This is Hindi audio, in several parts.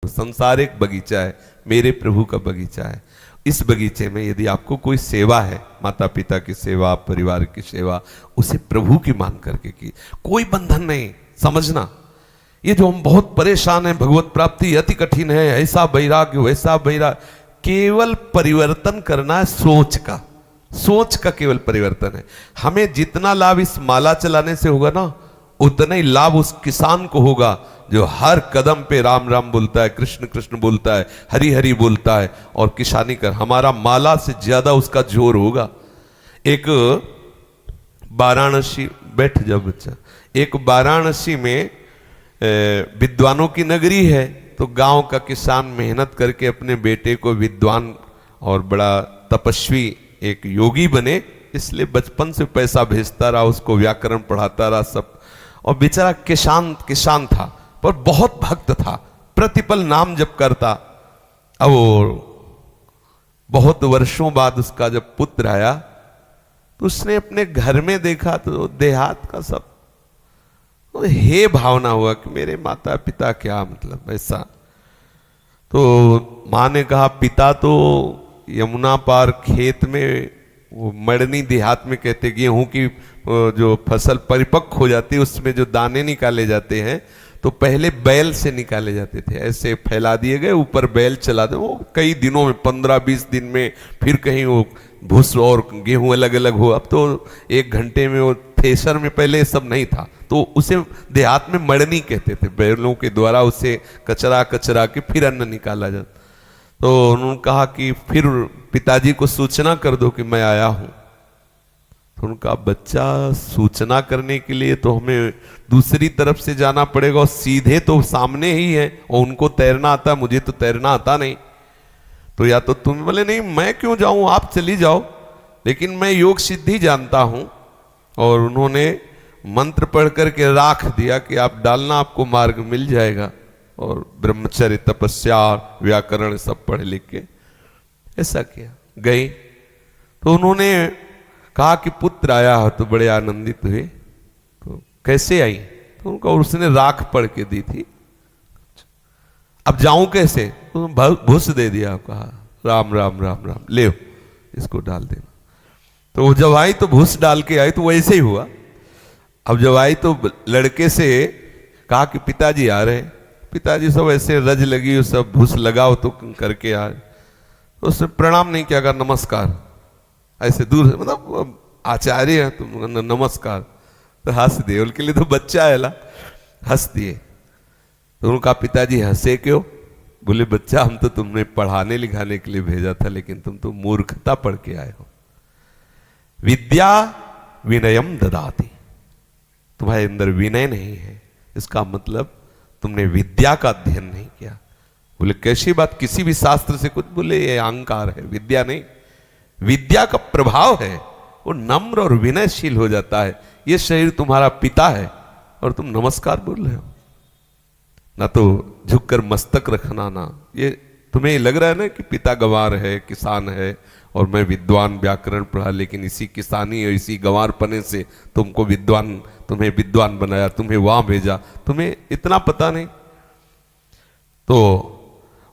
तो संसार एक बगीचा है, मेरे प्रभु का बगीचा है। इस बगीचे में यदि आपको कोई सेवा है, माता पिता की सेवा, परिवार की सेवा, उसे प्रभु की मान करके की, कोई बंधन नहीं। समझना, ये जो हम बहुत परेशान हैं, भगवत प्राप्ति अति कठिन है, ऐसा वैराग्य वैसा वैराग्य, केवल परिवर्तन करना है सोच का, सोच का केवल परिवर्तन है। हमें जितना लाभ इस माला चलाने से होगा ना, उतना ही लाभ उस किसान को होगा जो हर कदम पे राम राम बोलता है, कृष्ण कृष्ण बोलता है, हरि हरि बोलता है और किसानी कर। हमारा माला से ज्यादा उसका जोर होगा। एक वाराणसी, बैठ जाओ बच्चा, एक वाराणसी में विद्वानों की नगरी है। तो गांव का किसान मेहनत करके अपने बेटे को विद्वान और बड़ा तपस्वी एक योगी बने, इसलिए बचपन से पैसा भेजता रहा, उसको व्याकरण पढ़ाता रहा सब। और बेचारा किसान था पर बहुत भक्त था, प्रतिपल नाम जप करता। अब बहुत वर्षों बाद उसका जब पुत्र आया तो उसने अपने घर में देखा तो देहात का सब, तो हे भावना हुआ कि मेरे माता पिता क्या, मतलब ऐसा। तो माँ ने कहा, पिता तो यमुना पार खेत में, वो मड़नी देहात में कहते, गेहूं की जो फसल परिपक्व हो जाती है उसमें जो दाने निकाले जाते हैं, तो पहले बैल से निकाले जाते थे, ऐसे फैला दिए गए, ऊपर बैल चला दे, वो कई दिनों में 15-20 दिन में फिर कहीं वो भूस और गेहूं अलग अलग हो। अब तो 1 घंटे में वो थ्रेशर में पहले सब नहीं था, तो उसे देहात में मड़नी कहते थे, बैलों के द्वारा उसे कचरा के फिर अन्न निकाला जाता। तो उन्होंने कहा कि फिर पिताजी को सूचना कर दो कि मैं आया हूं। तो उनका बच्चा, सूचना करने के लिए तो हमें दूसरी तरफ से जाना पड़ेगा, और सीधे तो सामने ही है, और उनको तैरना आता, मुझे तो तैरना आता नहीं। तो या तो तुम बोले, नहीं मैं क्यों जाऊं, आप चली जाओ, लेकिन मैं योग सिद्धि जानता हूं। और उन्होंने मंत्र पढ़ करके राख दिया कि आप डालना, आपको मार्ग मिल जाएगा। और ब्रह्मचर्य, तपस्या, व्याकरण सब पढ़ लिख के ऐसा किया। गई तो उन्होंने कहा कि पुत्र आया हो, तो बड़े आनंदित हुए। तो कैसे आई, तो उनको उसने राख पढ़ के दी थी। अब जाऊं कैसे, तो भूस दे दिया, कहा राम राम राम राम, ले इसको डाल देना। तो वो जब आई तो भूस डाल के आई, तो वैसे ही हुआ। अब जब आई तो लड़के से कहा कि पिताजी आ रहे। पिताजी सब ऐसे रज लगी, सब भूस लगाओ तो करके आ रहे। तो उसने प्रणाम नहीं किया, कहा नमस्कार, ऐसे दूर, मतलब आचार्य है तुम, नमस्कार। तो हंस दिए, उनके लिए तो बच्चा है ला, हंस दिए। तो उनका पिताजी हंसे क्यों, बोले बच्चा हम तो तुमने पढ़ाने लिखाने के लिए भेजा था, लेकिन तुम तो मूर्खता पढ़ के आए हो। विद्या विनयम ददाति, तुम्हारे अंदर विनय नहीं है, इसका मतलब तुमने विद्या का अध्ययन नहीं किया। बोले कैसी बात, किसी भी शास्त्र से कुछ, बोले ये अहंकार है, विद्या नहीं। विद्या का प्रभाव है, वो नम्र और विनयशील हो जाता है। ये शरीर तुम्हारा पिता है और तुम नमस्कार बोल रहे हो, ना तो झुककर मस्तक रखना, ना ये तुम्हें लग रहा है ना कि पिता गंवार है, किसान है, और मैं विद्वान व्याकरण पढ़ा, लेकिन इसी किसानी और इसी गंवार पने से तुमको विद्वान, तुम्हें विद्वान बनाया, तुम्हें वहां भेजा, तुम्हें इतना पता नहीं। तो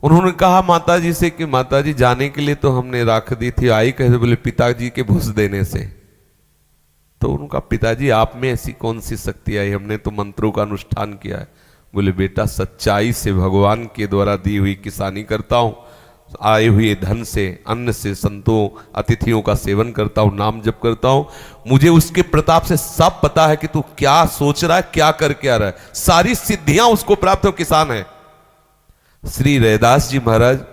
उन्होंने कहा माताजी से कि माताजी जाने के लिए तो हमने राख दी थी, आई कैसे, बोले पिताजी के भूस देने से। तो उनका पिताजी आप में ऐसी कौन सी शक्ति आई, हमने तो मंत्रों का अनुष्ठान किया है। बोले बेटा सच्चाई से भगवान के द्वारा दी हुई किसानी करता हूं, आए हुए धन से, अन्न से, संतों अतिथियों का सेवन करता हूं, नाम जप करता हूं, मुझे उसके प्रताप से सब पता है कि तू क्या सोच रहा है, क्या करके आ रहा है, सारी सिद्धियां उसको प्राप्त हो, किसान है। श्री रैदास जी महाराज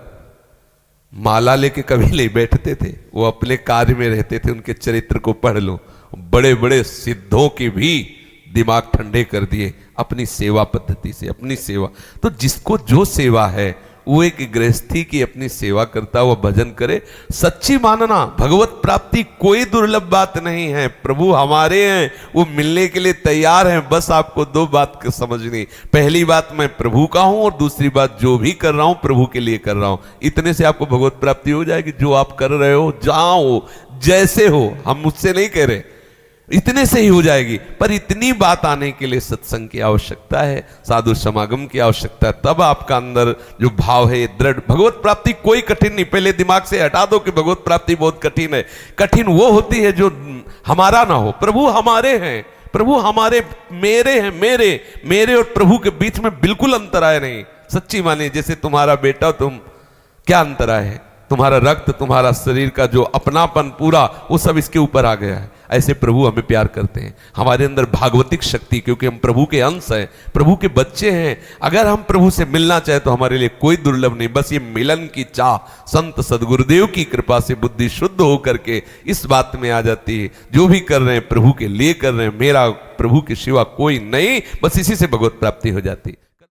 माला लेके कभी नहीं बैठते थे, वो अपने कार्य में रहते थे। उनके चरित्र को पढ़ लो, बड़े बड़े सिद्धों के भी दिमाग ठंडे कर दिए अपनी सेवा पद्धति से, अपनी सेवा। तो जिसको जो सेवा है, वो एक गृहस्थी की अपनी सेवा करता हुआ भजन करे। सच्ची मानना, भगवत प्राप्ति कोई दुर्लभ बात नहीं है, प्रभु हमारे हैं, वो मिलने के लिए तैयार हैं। बस आपको 2 बात समझनी, पहली बात मैं प्रभु का हूं, और दूसरी बात जो भी कर रहा हूं प्रभु के लिए कर रहा हूं। इतने से आपको भगवत प्राप्ति हो जाएगी। जो आप कर रहे हो, जहां हो, जैसे हो, हम मुझसे नहीं कह रहे, इतने से ही हो जाएगी। पर इतनी बात आने के लिए सत्संग की आवश्यकता है, साधु समागम की आवश्यकता है। तब आपका अंदर जो भाव है दृढ़। भगवत प्राप्ति कोई कठिन नहीं, पहले दिमाग से हटा दो कि भगवत प्राप्ति बहुत कठिन है। कठिन वो होती है जो हमारा ना हो। प्रभु हमारे हैं, प्रभु हमारे, मेरे हैं, मेरे और प्रभु के बीच में बिल्कुल अंतराय नहीं। सच्ची मानिए, जैसे तुम्हारा बेटा, तुम, क्या अंतराय है? तुम्हारा रक्त, तुम्हारा शरीर का जो अपनापन पूरा, वो सब इसके ऊपर आ गया है। ऐसे प्रभु हमें प्यार करते हैं। हमारे अंदर भागवतिक शक्ति, क्योंकि हम प्रभु के अंश हैं, प्रभु के बच्चे हैं। अगर हम प्रभु से मिलना चाहे तो हमारे लिए कोई दुर्लभ नहीं। बस ये मिलन की चाह संत सदगुरुदेव की कृपा से बुद्धि शुद्ध होकर के इस बात में आ जाती है, जो भी कर रहे हैं प्रभु के लिए कर रहे हैं, मेरा प्रभु के सिवा कोई नहीं, बस इसी से भगवत प्राप्ति हो जाती है।